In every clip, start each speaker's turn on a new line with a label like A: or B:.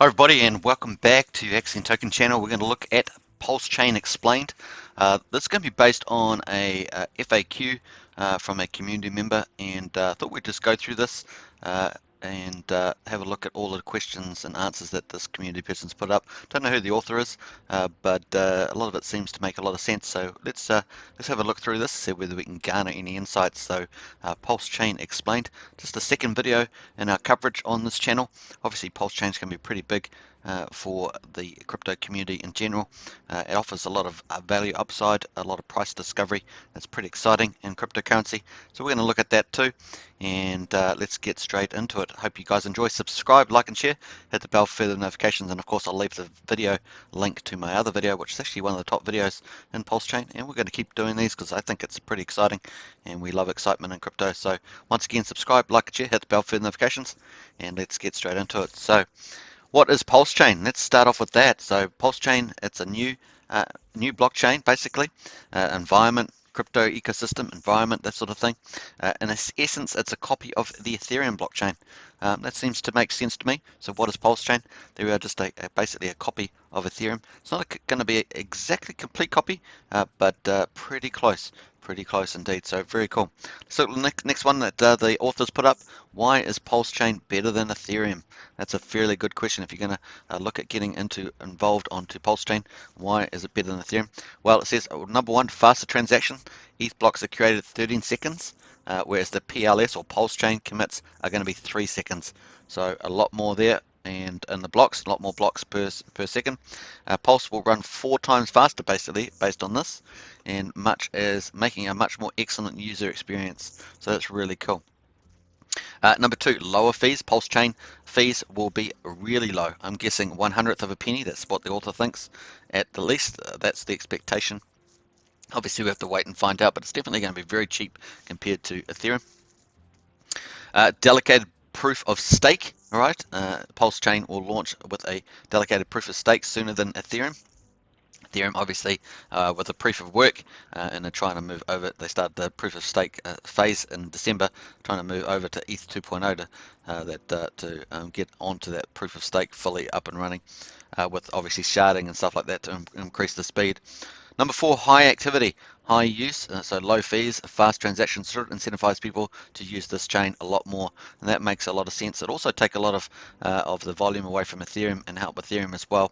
A: Hi everybody, and welcome back to Axiom Token Channel. We're going to look at Pulse Chain Explained. This is going to be based on a FAQ from a community member, and I thought we'd just go through this and have a look at all the questions and answers that this community person's put up. Don't know who the author is, but a lot of it seems to make a lot of sense. So let's have a look through this, see whether we can garner any insights. So Pulse Chain Explained, just a second video in our coverage on this channel. Obviously, Pulse Chain is going to be pretty big for the crypto community in general. It offers a lot of value upside, a lot of price discovery. That's pretty exciting in cryptocurrency. So we're going to look at that too, and let's get straight into it. Hope you guys enjoy. Subscribe, like, and share. Hit the bell for further notifications, and of course I'll leave the video link to my other video, which is actually one of the top videos in Pulse Chain, and we're going to keep doing these because I think it's pretty exciting, and we love excitement in crypto. So once again, subscribe, like, and share. Hit the bell for further notifications, and let's get straight into it. So what is Pulse Chain? Let's start off with that. So Pulse Chain, it's a new blockchain, basically, environment, crypto ecosystem, environment, that sort of thing. In essence, it's a copy of the Ethereum blockchain. That seems to make sense to me. So what is Pulse Chain? They are just basically a copy of Ethereum. It's not going to be exactly complete copy, but pretty close. Pretty close indeed, so very cool. So next one that the authors put up, why is Pulse Chain better than Ethereum? That's a fairly good question if you're going to look at getting involved onto Pulse Chain. Why is it better than Ethereum? Well, it says number one, faster transaction. ETH blocks are created in 13 seconds, whereas the PLS or Pulse Chain commits are going to be 3 seconds. So a lot more there. And in the blocks, a lot more blocks per second. Pulse will run 4 times faster, basically, based on this, and much is making a much more excellent user experience. So that's really cool. Number two, lower fees. Pulse Chain fees will be really low. I'm guessing 1/100th of a penny. That's what the author thinks. At the least, that's the expectation. Obviously, we have to wait and find out, but it's definitely going to be very cheap compared to Ethereum. Delegated proof of stake. All right, Pulse Chain will launch with a delegated proof of stake sooner than Ethereum. Ethereum, obviously, with a proof of work, and they're trying to move over. They started the proof of stake phase in December, trying to move over to ETH 2.0 to get onto that proof of stake fully up and running, with obviously sharding and stuff like that to increase the speed. Number four, high activity, high use, so low fees, fast transactions should incentivize people to use this chain a lot more, and that makes a lot of sense. It also take a lot of the volume away from Ethereum and help Ethereum as well.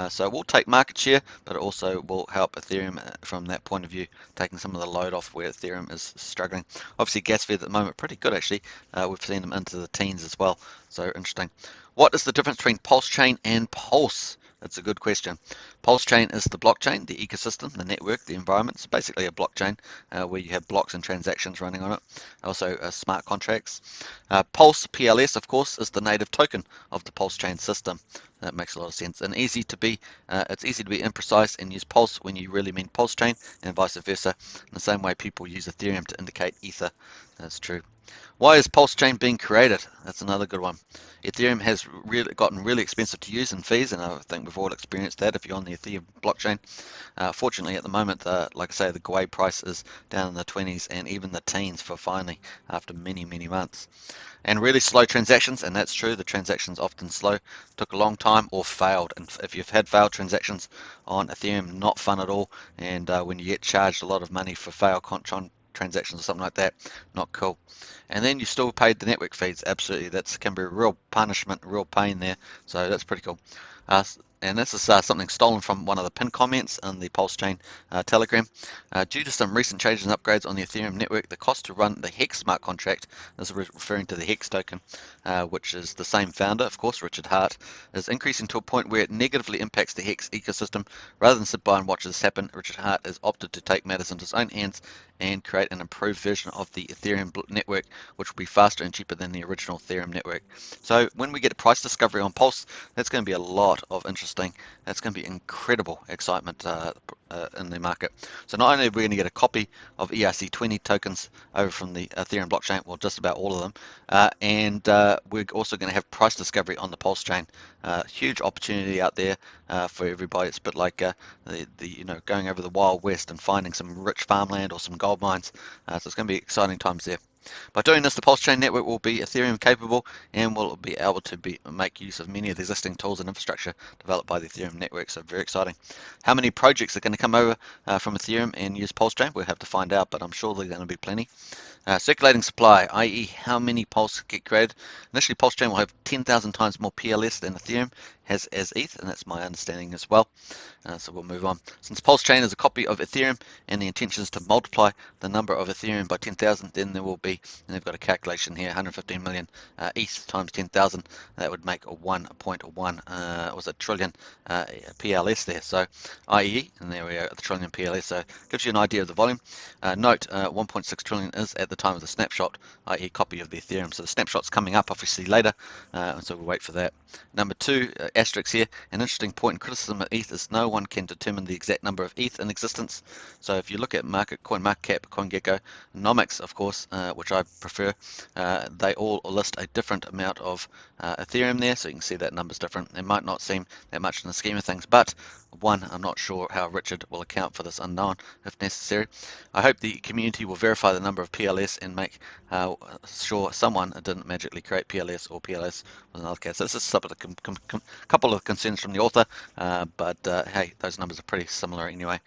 A: So we'll take market share, but it also will help Ethereum from that point of view, taking some of the load off where Ethereum is struggling. Obviously, gas fees at the moment pretty good actually. We've seen them into the teens as well, so interesting. What is the difference between Pulse Chain and Pulse? That's a good question. Pulse Chain is the blockchain, the ecosystem, the network, the environment. It's basically a blockchain where you have blocks and transactions running on it. Also smart contracts. Pulse, PLS, of course, is the native token of the Pulse Chain system. That makes a lot of sense. And it's easy to be imprecise and use Pulse when you really mean Pulse Chain, and vice versa. In the same way people use Ethereum to indicate Ether. That's true. Why is Pulse Chain being created? That's another good one. Ethereum has really gotten really expensive to use in fees, and I think we've all experienced that if you're on the Ethereum blockchain. Fortunately, at the moment, like I say, the Gwei price is down in the 20s and even the teens for finally, after many, many months. And really slow transactions, and that's true, the transactions often slow, took a long time or failed. And if you've had failed transactions on Ethereum, not fun at all, and when you get charged a lot of money for failed transactions or something like that, not cool. And then you still paid the network fees. Absolutely, that can be a real punishment, real pain there. So that's pretty cool. And this is something stolen from one of the pinned comments in the Pulse Chain Telegram. Due to some recent changes and upgrades on the Ethereum network, the cost to run the Hex smart contract, this is referring to the Hex token, which is the same founder, of course, Richard Hart, is increasing to a point where it negatively impacts the Hex ecosystem. Rather than sit by and watch this happen, Richard Hart has opted to take matters into his own hands and create an improved version of the Ethereum network, which will be faster and cheaper than the original Ethereum network. So when we get a price discovery on Pulse, that's going to be a lot of interesting. That's going to be incredible excitement in the market. So not only are we going to get a copy of ERC20 tokens over from the Ethereum blockchain, well, just about all of them, and we're also going to have price discovery on the Pulse chain. Huge opportunity out there for everybody. It's a bit like going over the Wild West and finding some rich farmland or some gold mines. So it's going to be exciting times there. By doing this, the Pulse Chain network will be Ethereum capable and will be able to make use of many of the existing tools and infrastructure developed by the Ethereum network. So very exciting. How many projects are going to come over from Ethereum and use Pulse Chain? We'll have to find out, but I'm sure there's going to be plenty. Circulating supply, i.e. how many Pulse get created. Initially, Pulse Chain will have 10,000 times more PLS than Ethereum has as ETH, and that's my understanding as well. So we'll move on. Since Pulse Chain is a copy of Ethereum and the intention is to multiply the number of Ethereum by 10,000, then there will be, and they've got a calculation here, 115 million ETH times 10,000. That would make a 1.1, was a trillion PLS there. So i.e., and there we are, the trillion PLS. So gives you an idea of the volume. Note 1.6 trillion is at the time of the snapshot, i.e. copy of the Ethereum. So the snapshot's coming up obviously later, so we'll wait for that. Number two, asterisk here, an interesting point in criticism of ETH is no one can determine the exact number of ETH in existence. So if you look at CoinMarketCap, CoinGecko, Nomics, of course, which I prefer, they all list a different amount of Ethereum there, so you can see that number's different. It might not seem that much in the scheme of things, but one, I'm not sure how Richard will account for this unknown if necessary. I hope the community will verify the number of PLS and make sure someone didn't magically create PLS or PLS with another case. So this is a couple of concerns from the author, but hey, those numbers are pretty similar anyway.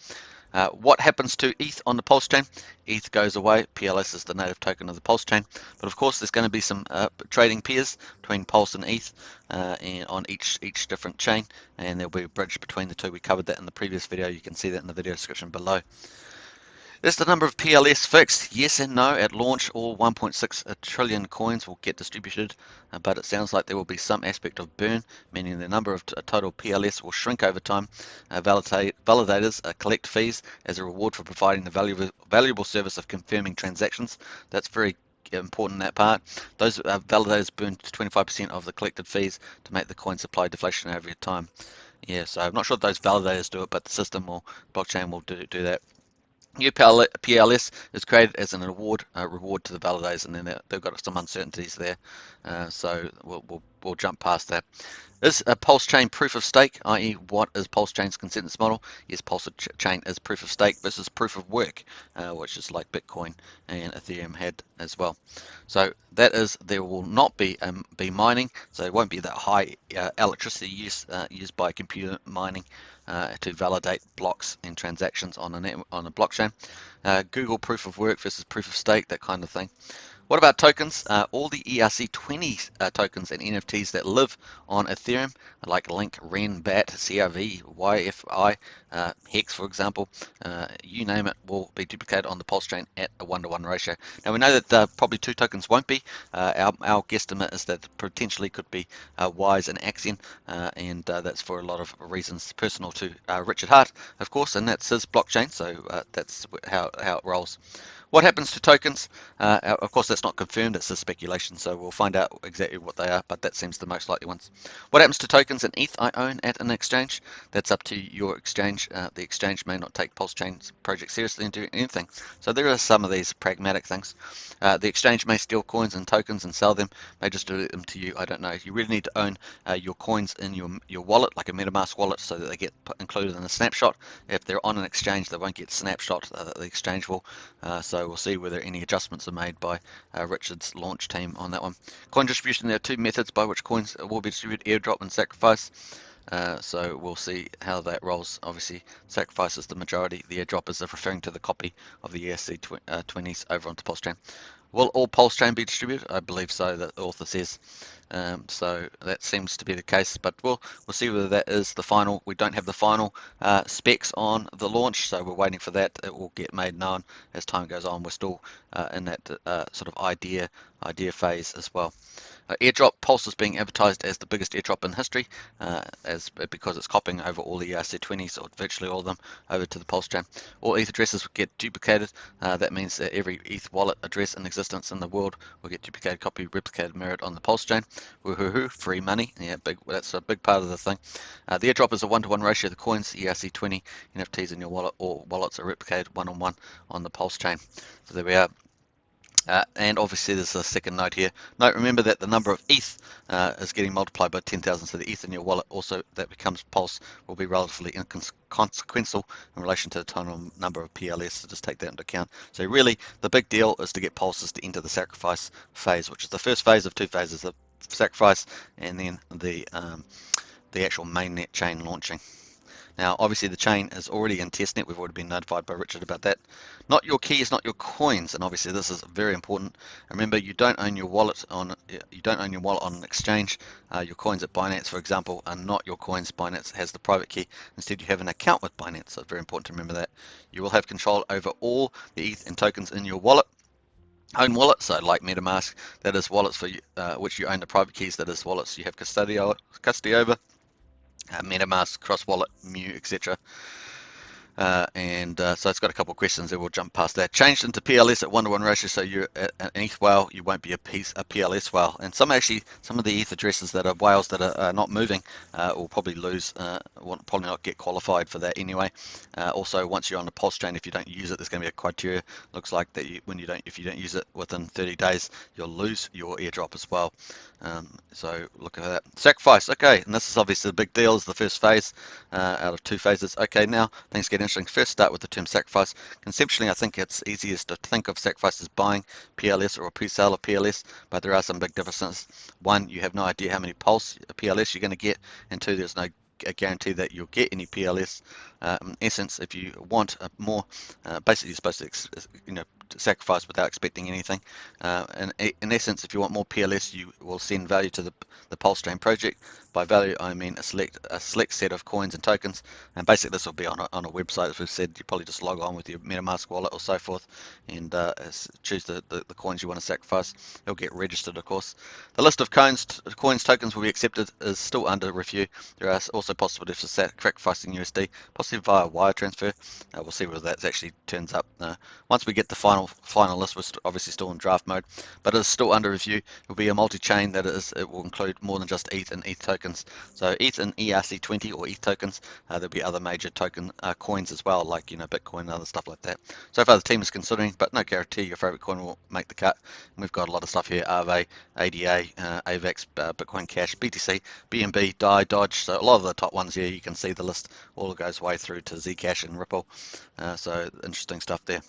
A: What happens to ETH on the Pulse chain? ETH goes away. PLS is the native token of the Pulse chain. But of course, there's going to be some trading pairs between Pulse and ETH and on each different chain, and there'll be a bridge between the two. We covered that in the previous video. You can see that in the video description below. Is the number of PLS fixed? Yes and no. At launch, all 1.6 trillion coins will get distributed, but it sounds like there will be some aspect of burn, meaning the number of total PLS will shrink over time. Validators collect fees as a reward for providing the valuable service of confirming transactions. That's very important, that part. Those validators burn 25% of the collected fees to make the coin supply deflationary over time. Yeah, so I'm not sure if those validators do it, but the system or blockchain will do that. New PLS is created as an reward to the validators, and then they've got some uncertainties there, so we'll jump past that. Is a Pulse Chain proof of stake, i.e. what is Pulse Chain's consensus model? Yes, Pulse Chain is proof of stake versus proof of work, which is like Bitcoin and Ethereum had as well. So that is, there will not be mining, so it won't be that high electricity use used by computer mining to validate blocks and transactions on a blockchain. Google proof of work versus proof of stake, that kind of thing. What about tokens? All the ERC20 tokens and NFTs that live on Ethereum, like Link, Ren, BAT, CRV, YFI, Hex, for example, you name it, will be duplicated on the Pulse chain at a 1-to-1 ratio. Now we know that probably two tokens won't be. Our guesstimate is that potentially could be Wise and Axion, and that's for a lot of reasons personal to Richard Hart, of course, and that's his blockchain, so that's how it rolls. What happens to tokens? Of course, that's not confirmed, it's a speculation, so we'll find out exactly what they are, but that seems the most likely ones. What happens to tokens and ETH I own at an exchange? That's up to your exchange. The exchange may not take Pulse Chain's project seriously and do anything. So there are some of these pragmatic things. The exchange may steal coins and tokens and sell them, may just do them to you, I don't know. You really need to own your coins in your wallet, like a MetaMask wallet, so that they get included in a snapshot. If they're on an exchange, they won't get snapshot, the exchange will. So we'll see whether any adjustments are made by Richard's launch team on that one. Coin distribution, there are two methods by which coins will be distributed, airdrop and sacrifice. So we'll see how that rolls. Obviously, sacrifice is the majority. The airdrop is referring to the copy of the ERC20s over onto Pulse Chain. Will all Pulse Chain be distributed? I believe so, the author says. So that seems to be the case, but we'll see whether that is the final. We don't have the final specs on the launch, so we're waiting for that. It will get made known as time goes on. We're still in that sort of idea phase as well. Airdrop, Pulse is being advertised as the biggest airdrop in history, because it's copying over all the ERC20s, or virtually all of them, over to the Pulse chain. All ETH addresses will get duplicated. That means that every ETH wallet address in existence in the world will get duplicated, copied, replicated, mirrored on the Pulse chain. Woohoo, free money. Yeah, that's a big part of the thing. The airdrop is a 1-to-1 ratio. The coins, ERC20 NFTs in your wallet, or wallets are replicated 1-on-1 on the Pulse chain. So there we are. And obviously there's a second note here. Note, remember that the number of ETH is getting multiplied by 10,000, so the ETH in your wallet also that becomes Pulse will be relatively inconsequential in relation to the total number of PLS, so just take that into account. So really the big deal is to get Pulses to enter the sacrifice phase, which is the first phase of two phases, the sacrifice and then the actual mainnet chain launching. Now, obviously, the chain is already in testnet. We've already been notified by Richard about that. Not your keys, not your coins, and obviously this is very important. Remember, you don't own your wallet on an exchange. Your coins at Binance, for example, are not your coins. Binance has the private key. Instead, you have an account with Binance. So it's very important to remember that. You will have control over all the ETH and tokens in your wallet. Own wallet, so like MetaMask, that is wallets for which you own the private keys. That is wallets you have custody over. MetaMask, Cross Wallet, Mu, etc. So it's got a couple of questions there. We'll jump past that. Changed into PLS at 1-to-1 ratio, so you're an ETH whale, you won't be a PLS whale. And some of the ETH addresses that are whales that are not moving will probably lose, will probably not get qualified for that anyway. Also, once you're on the Pulse chain, if you don't use it, there's going to be a criteria. Looks like that if you don't use it within 30 days, you'll lose your airdrop as well. So look at that. Sacrifice, okay, and this is obviously the big deal, is the first phase out of two phases. Okay, now things get interesting. First, start with the term sacrifice. Conceptually, I think it's easiest to think of sacrifice as buying PLS or a pre-sale of PLS, but there are some big differences. One, you have no idea how many Pulse PLS you're going to get, and two, there's no guarantee that you'll get any PLS. In essence, if you want more, basically you're supposed to, sacrifice without expecting anything. And in essence, if you want more PLS, you will send value to the Pulse Chain project. By value, I mean a select set of coins and tokens. And basically, this will be on a website. As we've said, you probably just log on with your MetaMask wallet or so forth, and choose the coins you want to sacrifice. It'll get registered, of course. The list of coins tokens will be accepted is still under review. There are also possibilities for sacrificing USD, possibly via wire transfer. We'll see whether that actually turns up. Once we get the final list, we're obviously still in draft mode, but it's still under review. It will be a multi-chain, that is, it will include more than just ETH and ETH tokens. So ETH and ERC20 or ETH tokens. There'll be other major token coins as well, like Bitcoin and other stuff like that. So far the team is considering, but no guarantee your favorite coin will make the cut. And we've got a lot of stuff here: Aave, ADA, AVAX, Bitcoin Cash, BTC, BNB, DAI, Dodge. So a lot of the top ones here, you can see the list all goes way through to Zcash and Ripple. So interesting stuff there.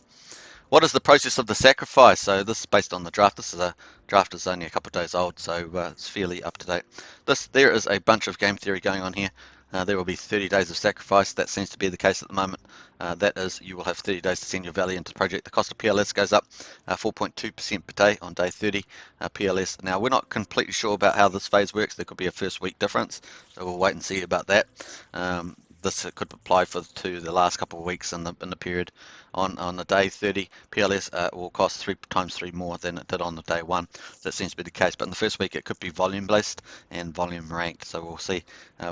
A: What is the process of the sacrifice? So this is based on the draft. Draft is only a couple of days old, so it's fairly up to date. There is a bunch of game theory going on here. There will be 30 days of sacrifice. That seems to be the case at the moment. That is, you will have 30 days to send your value into the project. The cost of PLS goes up 4.2% per day on day 30. PLS. Now, we're not completely sure about how this phase works. There could be a first week difference, so we'll wait and see about that. This could apply to the last couple of weeks in the period. On the day 30, PLS will cost 3 times 3 more than it did on the day 1. That seems to be the case. But in the first week, it could be volume based and volume ranked. So we'll see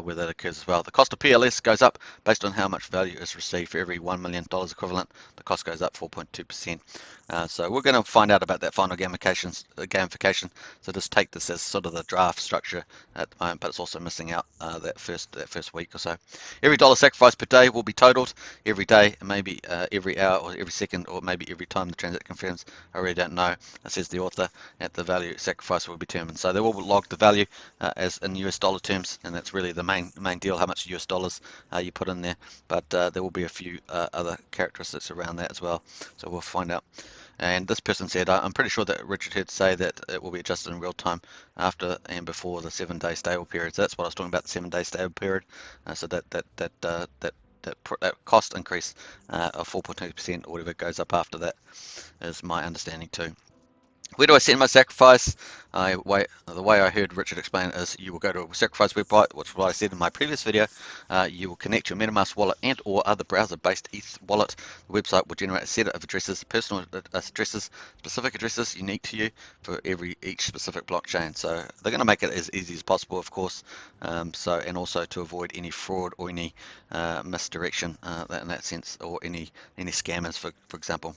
A: where that occurs as well. The cost of PLS goes up based on how much value is received. For every $1 million equivalent, the cost goes up 4.2%. So we're going to find out about that final gamification. So just take this as sort of the draft structure at the moment, but it's also missing out that first week or so. Every dollar sacrificed per day will be totaled every day, maybe every hour or every second, or maybe every time the transaction confirms. I really don't know. Says the author. At the value sacrifice will be determined. So they will log the value as in US dollar terms, and that's really the main deal, how much US dollars you put in there. But there will be a few other characteristics around that as well. So we'll find out. And this person said, I'm pretty sure that Richard heard say that it will be adjusted in real time after and before the 7-day stable period. So that's what I was talking about, the 7-day stable period. So that cost increase of 4.2% or whatever goes up after that is my understanding too. Where do I send my sacrifice? The way I heard Richard explain it is you will go to a sacrifice website, which is what I said in my previous video. You will connect your MetaMask wallet and or other browser-based ETH wallet. The website will generate a set of addresses, personal addresses, specific addresses unique to you for each specific blockchain. So they're going to make it as easy as possible, of course. And also to avoid any fraud or any misdirection in that sense, or any scammers, for example.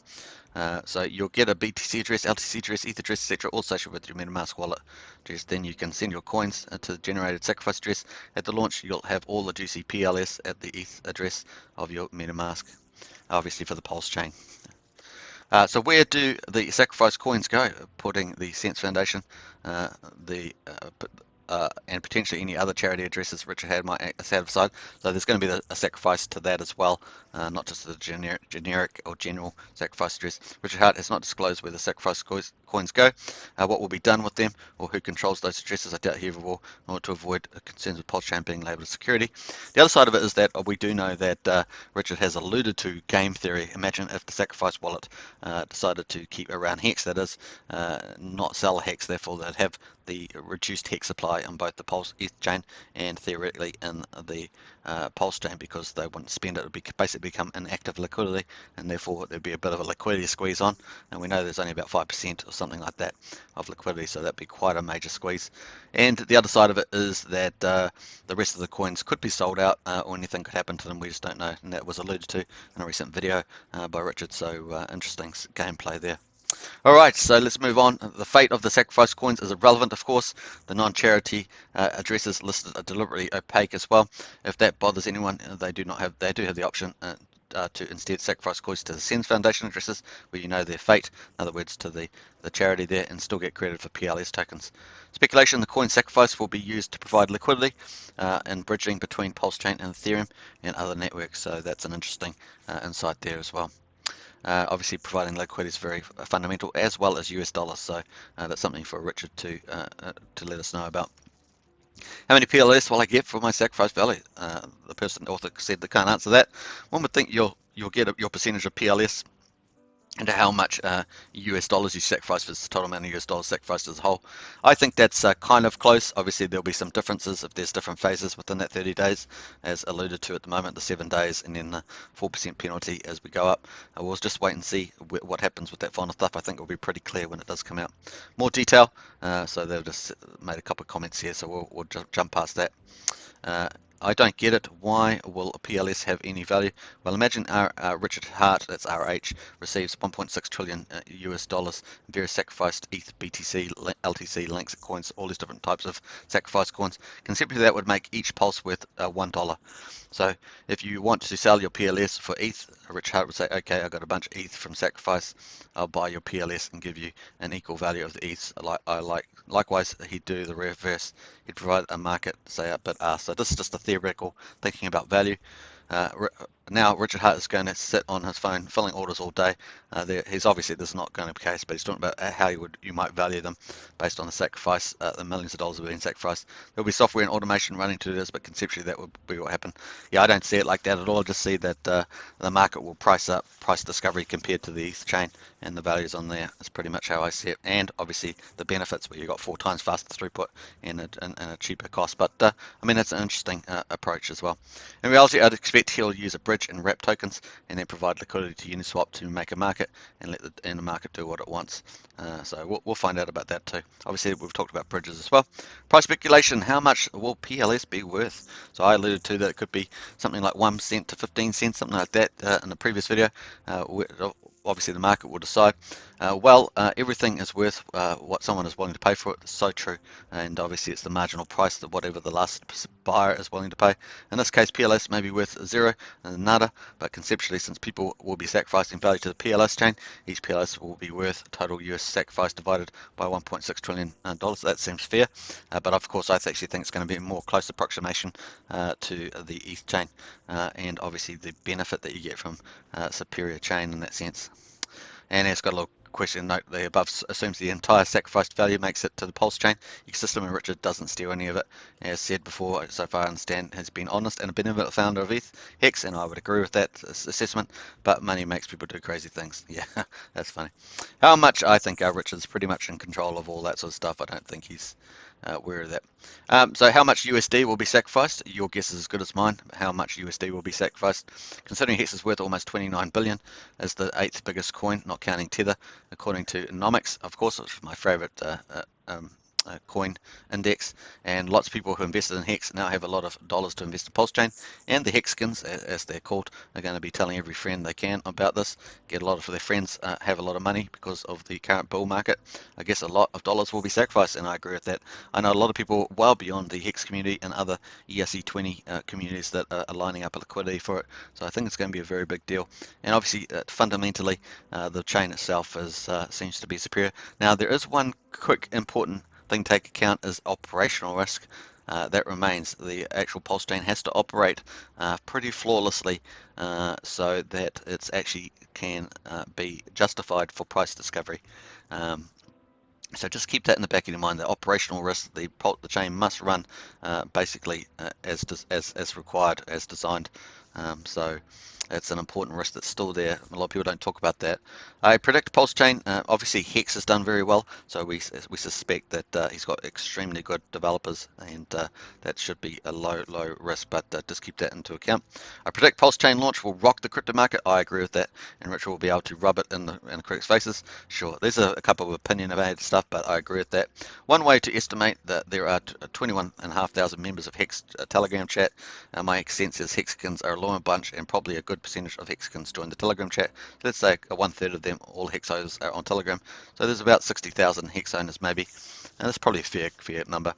A: So you'll get a BTC address, LTC address, ETH address, etc., all associated with your MetaMask wallet address. Then you can send your coins to the generated sacrifice address. At the launch, you'll have all the juicy PLS at the ETH address of your MetaMask, obviously for the Pulse chain. So where do the sacrifice coins go? Putting the Sense Foundation, uh, the and potentially any other charity addresses Richard had might set aside. So there's going to be a sacrifice to that as well, not just the generic or general sacrifice address. Richard Hart has not disclosed where the sacrifice coins go, what will be done with them, or who controls those addresses. I doubt he will, in order to avoid concerns with Pulse Chain being labelled as security. The other side of it is that we do know that Richard has alluded to game theory. Imagine if the sacrifice wallet decided to keep around hex, that is, not sell hex, therefore they'd have the reduced hex supply on both the Pulse ETH chain and theoretically in the Pulse chain, because they wouldn't spend it. It would basically become inactive liquidity, and therefore there'd be a bit of a liquidity squeeze on. And we know there's only about 5% or something like that of liquidity, so that'd be quite a major squeeze. And the other side of it is that the rest of the coins could be sold out, or anything could happen to them. We just don't know, and that was alluded to in a recent video by Richard. So interesting gameplay there. Alright, so let's move on. The fate of the sacrifice coins is irrelevant, of course. The non-charity addresses listed are deliberately opaque as well. If that bothers anyone, they do have the option to instead sacrifice coins to the Sens Foundation addresses, where you know their fate, in other words to the charity there, and still get credit for PLS tokens. Speculation: the coin sacrifice will be used to provide liquidity and bridging between Pulse Chain and Ethereum and other networks, so that's an interesting insight there as well. Obviously, providing liquidity is very fundamental, as well as US dollars. So that's something for Richard to let us know about. How many PLS will I get for my sacrifice value? The author said they can't answer that. One would think you'll get your percentage of PLS into how much US dollars you sacrifice versus the total amount of US dollars sacrificed as a whole. I think that's kind of close. Obviously, there'll be some differences if there's different phases within that 30 days, as alluded to at the moment, the 7 days, and then the 4% penalty as we go up. We'll just wait and see what happens with that final stuff. I think it'll be pretty clear when it does come out. More detail. So they've just made a couple of comments here, so we'll jump past that. I don't get it. Why will PLS have any value? Well, imagine our Richard Hart, that's RH, receives 1.6 trillion US dollars in various sacrificed ETH, BTC, LTC, Links, coins, all these different types of sacrifice coins. Conceptually, that would make each pulse worth $1. So if you want to sell your PLS for ETH, Richard Hart would say, okay, I got a bunch of ETH from sacrifice. I'll buy your PLS and give you an equal value of the ETH. Likewise, he'd do the reverse. He'd provide a market, say a bid ask. So this is just a theoretical thinking about value. Now Richard Hart is going to sit on his phone filling orders all day. He's obviously, this is not going to be the case, but he's talking about how you might value them based on the sacrifice, the millions of dollars that have been sacrificed. There'll be software and automation running to do this, but conceptually that would be what happened. Yeah, I don't see it like that at all. I just see that the market will price discovery compared to the ETH chain, and the values on there. That's pretty much how I see it. And obviously the benefits where you got 4 times faster throughput and a cheaper cost. But I mean, that's an interesting approach as well. In reality, I'd expect he'll use a bridge and wrap tokens, and then provide liquidity to Uniswap to make a market and let the market do what it wants. So we'll find out about that too. Obviously, we've talked about bridges as well. Price speculation: how much will PLS be worth? So I alluded to that it could be something like 1 cent to 15 cents, something like that in the previous video. Obviously, the market will decide. Everything is worth what someone is willing to pay for it. It's so true. And obviously, it's the marginal price that whatever the last buyer is willing to pay. In this case, PLS may be worth 0 and nada, but conceptually, since people will be sacrificing value to the PLS chain, each PLS will be worth total US sacrifice divided by $1.6 trillion. That seems fair, but of course, I actually think it's going to be a more close approximation to the ETH chain, and obviously the benefit that you get from superior chain in that sense. And it's got a little question note. The above assumes the entire sacrificed value makes it to the Pulse chain ecosystem, and Richard doesn't steal any of it. As said before, so far I understand, has been honest and a benevolent founder of ETH Hex, and I would agree with that assessment. But money makes people do crazy things. Yeah, that's funny. How much? I think Richard's pretty much in control of all that sort of stuff. I don't think he's aware of that. So how much USD will be sacrificed? Your guess is as good as mine. How much USD will be sacrificed? Considering Hex is worth almost 29 billion, is the 8th biggest coin, not counting Tether, according to Nomics, of course, which is my favorite coin index, and lots of people who invested in Hex now have a lot of dollars to invest in Pulse Chain, and the Hexkins, as they're called, are going to be telling every friend they can about this. Get a lot of their friends have a lot of money because of the current bull market. I guess a lot of dollars will be sacrificed, and I agree with that. I know a lot of people well beyond the Hex community and other ERC20 communities that are lining up a liquidity for it, so I think it's going to be a very big deal. And obviously, fundamentally, the chain itself seems to be superior. Now, there is one quick important thing to take account is operational risk. That remains. The actual pulse chain has to operate pretty flawlessly so that it's actually can be justified for price discovery. Um, so just keep that in the back of your mind. The operational risk, the chain must run basically as required, as designed. So it's an important risk that's still there. A lot of people don't talk about that. I predict Pulse Chain. Obviously, Hex has done very well, so we suspect that he's got extremely good developers, and that should be a low risk. But just keep that into account. I predict Pulse Chain launch will rock the crypto market. I agree with that, and Richard will be able to rub it in the critics' faces. Sure, there's a couple of opinionated stuff, but I agree with that. One way to estimate that there are 21,500 members of Hex Telegram chat. My sense is Hexicans are a loyal bunch, and probably a good percentage of Hexicans join the Telegram chat. So let's say 1/3 of them, all Hex owners, are on Telegram. So there's about 60,000 Hex owners maybe. And that's probably a fair number.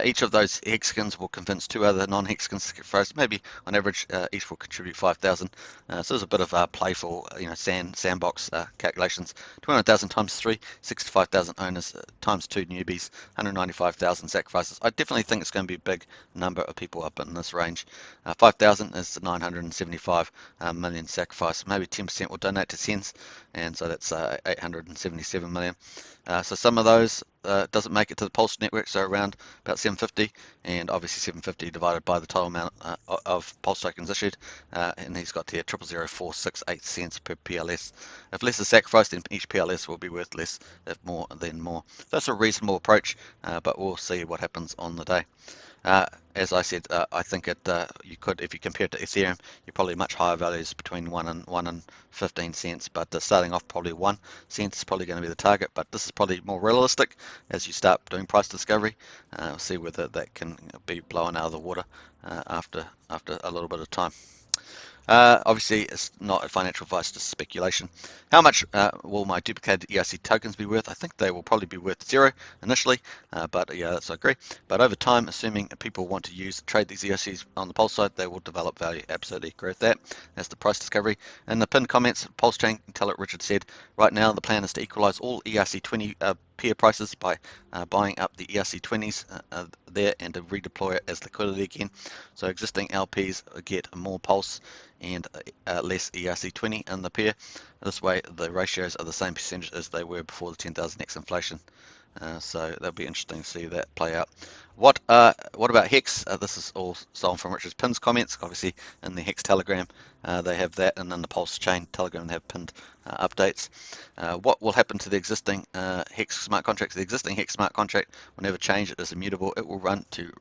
A: Each of those Hexicans will convince 2 other non-Hexicans to first. Maybe on average, each will contribute 5,000. So there's a bit of playful, sandbox calculations. 200,000 times 3, 65,000 owners times 2 newbies, 195,000 sacrifices. I definitely think it's going to be a big number of people up in this range. 5,000 is 975 million sacrifice. Maybe 10% will donate to cents, and so that's 877 million. So some of those doesn't make it to the Pulse network, so around about 750, and obviously 750 divided by the total amount of Pulse tokens issued, and he's got here 0.00468 cents per PLS. If less is sacrificed, then each PLS will be worth less. If more, then more. That's a reasonable approach, but we'll see what happens on the day. As I said, I think you could, if you compare it to Ethereum, you're probably much higher values between 1 and 15 cents, but starting off probably 1 cent is probably going to be the target, but this is probably more realistic as you start doing price discovery. We'll see whether that can be blown out of the water after a little bit of time. Obviously, it's not a financial advice, just speculation. How much will my duplicated ERC tokens be worth? I think they will probably be worth 0 initially, but yeah, that's I agree. But over time, assuming people want to trade these ERCs on the Pulse side, they will develop value. Absolutely agree with that. That's the price discovery. In the pinned comments, Pulse Chain, tell it Richard said, right now the plan is to equalize all ERC20 pair prices by buying up the ERC20s there and to redeploy it as liquidity again. So existing LPs get more Pulse and less ERC20 in the pair. This way the ratios are the same percentage as they were before the 10,000x inflation. So that'll be interesting to see that play out. What about Hex? This is all stolen from Richard's Pins comments. Obviously, in the Hex Telegram, they have that, and in the Pulse Chain Telegram, they have pinned updates. What will happen to the existing Hex smart contracts? The existing Hex smart contract will never change. It is immutable. It will run to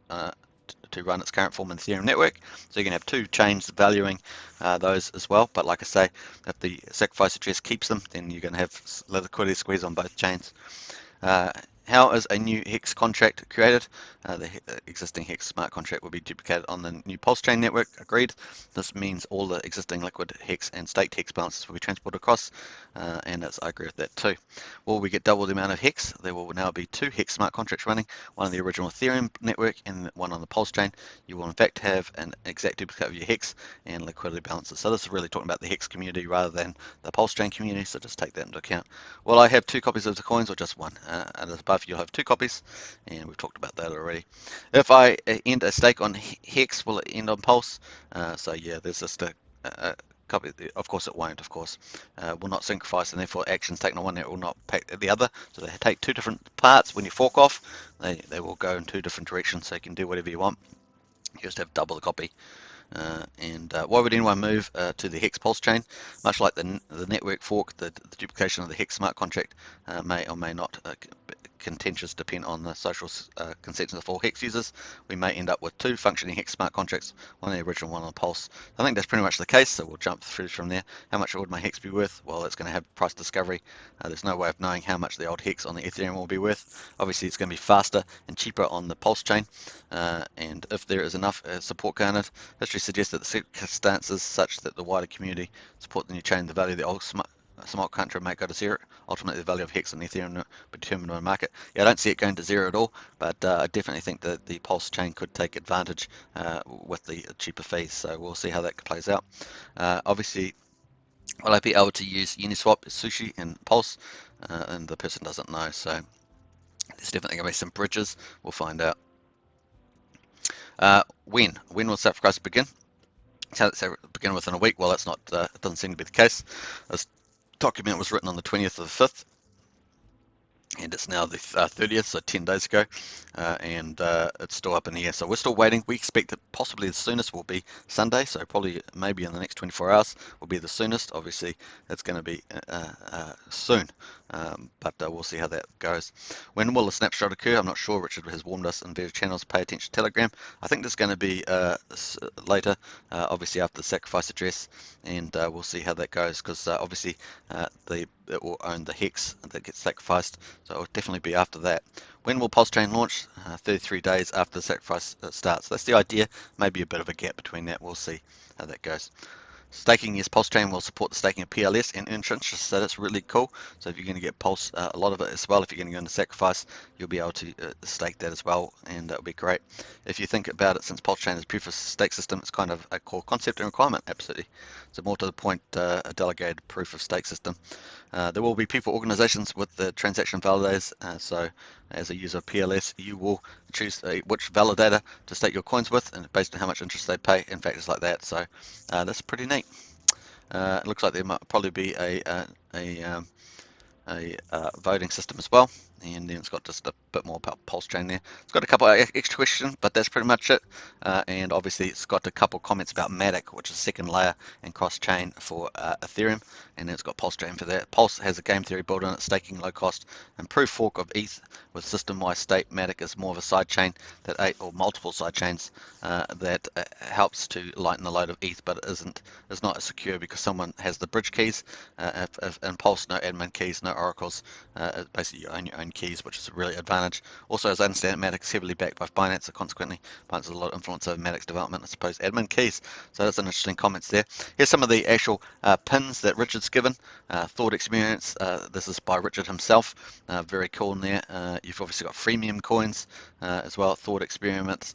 A: run its current form in the Ethereum network. So you can have 2 chains valuing those as well. But like I say, if the sacrifice address keeps them, then you're going to have liquidity squeeze on both chains. How is a new Hex contract created? The existing Hex smart contract will be duplicated on the new Pulse Chain network. Agreed. This means all the existing liquid Hex and staked Hex balances will be transported across, and I agree with that too. Will we get double the amount of Hex? There will now be 2 Hex smart contracts running, one on the original Ethereum network and one on the Pulse Chain. You will in fact have an exact duplicate of your Hex and liquidity balances. So this is really talking about the Hex community rather than the Pulse Chain community, so just take that into account. Will I have 2 copies of the coins or just 1? And as above, you'll have 2 copies, and we've talked about that already. If I end a stake on Hex, will it end on Pulse? So yeah, there's just a copy. Of course, it won't. Of course, will not synchronize, and therefore actions taken on one net will not impact the other. So they take 2 different parts. When you fork off, they will go in 2 different directions. So you can do whatever you want. You just have double the copy. Why would anyone move to the Hex Pulse chain? Much like the network fork, the duplication of the Hex smart contract may or may not contentious depending on the social consensus of all hex users. We may end up with 2 functioning hex smart contracts, one on the original, one on the Pulse. I think that's pretty much the case, so we'll jump through from there. How much would my hex be worth? Well, it's going to have price discovery. There's no way of knowing how much the old hex on the Ethereum will be worth. Obviously, it's going to be faster and cheaper on the Pulse chain, and if there is enough support garnered, history suggests that the circumstances such that the wider community support the new chain, the value of the old smart contract might go to zero. Ultimately, the value of hex on Ethereum will be determined by the market. Yeah, I don't see it going to zero at all, but I definitely think that the Pulse chain could take advantage with the cheaper fees. So we'll see how that plays out. Obviously, will I be able to use Uniswap, Sushi, and Pulse? And the person doesn't know, so there's definitely going to be some bridges. We'll find out. When will sacrifice begin? So begin within a week. Well, that's not. It doesn't seem to be the case. This document was written on the 20th of the 5th, and it's now the 30th, so 10 days ago, and it's still up in the air. So we're still waiting. We expect that possibly the soonest will be Sunday, so probably maybe in the next 24 hours will be the soonest. Obviously, it's going to be soon, but we'll see how that goes. When will the snapshot occur? I'm not sure. Richard has warned us in various channels. Pay attention to Telegram. I think there's going to be later, obviously after the sacrifice address, and we'll see how that goes, because obviously it will own the hex that gets sacrificed, so it will definitely be after that. When will Pulse Chain launch? 33 days after the sacrifice starts. That's the idea. Maybe a bit of a gap between that. We'll see how that goes. Staking, yes, Pulse Chain will support the staking of PLS and interest, so that's really cool. So if you're going to get Pulse, a lot of it as well, if you're going to go into Sacrifice, you'll be able to stake that as well, and that'll be great. If you think about it, since Pulse Chain is a proof of stake system, it's kind of a core concept and requirement, absolutely. So more to the point, a delegated proof of stake system. There will be people, organizations with the transaction validators, so as a user of PLS, you will choose which validator to stake your coins with, and based on how much interest they pay, and factors like that. So that's pretty neat. It looks like there might probably be a voting system as well, and then it's got just a bit more about Pulse Chain there. It's got a couple of extra questions, but that's pretty much it. And obviously it's got a couple of comments about Matic, which is second layer and cross chain for Ethereum, and then it's got Pulse Chain for that. Pulse has a game theory built in it, staking low cost and proof fork of ETH with system-wide state. Matic is more of a side chain that or multiple side chains that helps to lighten the load of ETH, but is not secure because someone has the bridge keys. In Pulse, no admin keys, no oracles. Basically, you own your own keys, which is a really advantage. Also, as I understand, Matic is heavily backed by Binance, so consequently, Binance has a lot of influence over Matic's development. I suppose admin keys. So that's an interesting comments there. Here's some of the actual pins that Richard's given. Thought experience. This is by Richard himself. Very cool in there. You've obviously got freemium coins as well. Thought experiments.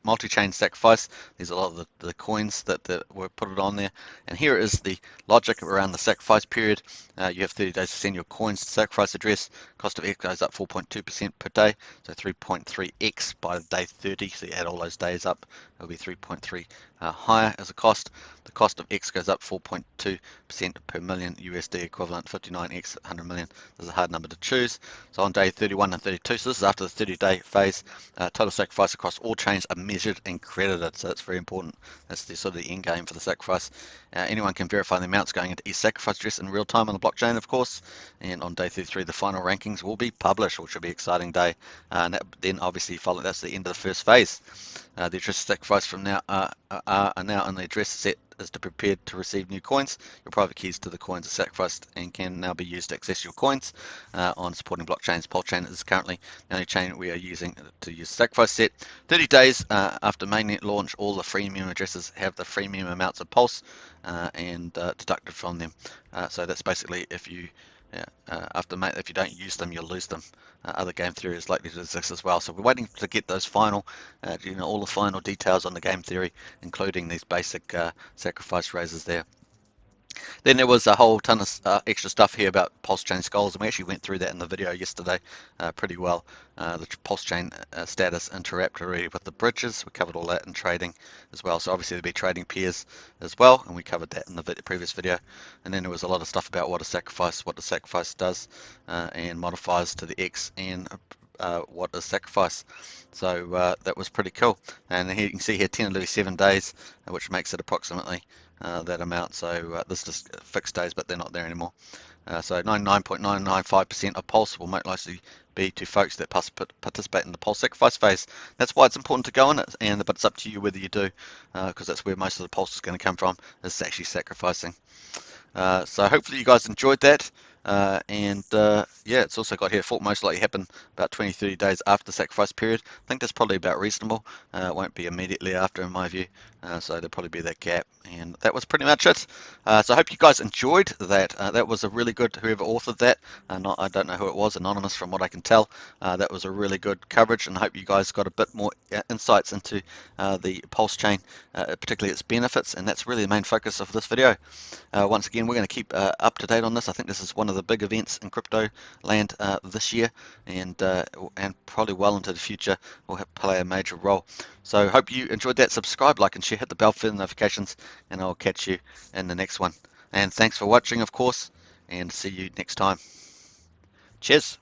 A: Multi-chain sacrifice. These are a lot of the coins that were put it on there. And here is the logic around the sacrifice period. You have 30 days to send your coins to sacrifice address. Cost of X goes up 4.2% per day, so 3.3x by day 30. So you add all those days up, it'll be 3.3 higher as a cost. The cost of X goes up 4.2% per million USD, equivalent 59x 100 million. There's a hard number to choose. So on day 31 and 32, so this is after the 30-day phase, total sacrifice across all chains are measured and credited. So that's very important. That's the sort of the end game for the sacrifice. Anyone can verify the amounts going into each sacrifice address in real time on the blockchain, of course. And on day 33, the final rankings will be published, which will be an exciting day. And then obviously that's the end of the first phase. The address sacrifice from now are now in the address set is to prepare to receive new coins. Your private keys to the coins are sacrificed and can now be used to access your coins on supporting blockchains. Pulse Chain is currently the only chain we are using to use sacrifice set. 30 days after mainnet launch, all the freemium addresses have the freemium amounts of Pulse and deducted from them. So that's basically if you if you don't use them, you'll lose them. Other game theory is likely to exist as well. So we're waiting to get those final, all the final details on the game theory, including these basic sacrifice raises there. Then there was a whole ton of extra stuff here about Pulse Chain skulls, and we actually went through that in the video yesterday pretty well. The Pulse Chain status interactory with the bridges, we covered all that in trading as well. So obviously there'll be trading pairs as well, and we covered that in the previous video. And then there was a lot of stuff about what the sacrifice does, and modifiers to the X and what is sacrifice. So that was pretty cool. And here you can see here 10 days, which makes it approximately that amount. So this is just fixed days, but they're not there anymore. So 99.995% of Pulse will most likely be to folks that participate in the pulse sacrifice phase. That's why it's important to go in it, but it's up to you whether you do, because that's where most of the pulse is going to come from, is actually sacrificing. So hopefully you guys enjoyed that. Yeah, it's also got here, thought most likely happen about 20-30 days after the sacrifice period. I think that's probably about reasonable. It won't be immediately after, in my view. So there'll probably be that gap. And that was pretty much it. So I hope you guys enjoyed that. That was a really good, whoever authored that. I don't know who it was, anonymous from what I can tell. That was a really good coverage, and I hope you guys got a bit more insights into the Pulse chain, particularly its benefits. And that's really the main focus of this video. Once again, we're going to keep up to date on this. I think this is one of the big events in crypto land this year, and probably well into the future will play a major role. So hope you enjoyed that. Subscribe, like, and share. Hit the bell for the notifications, and I'll catch you in the next one. And thanks for watching, of course, and see you next time. Cheers.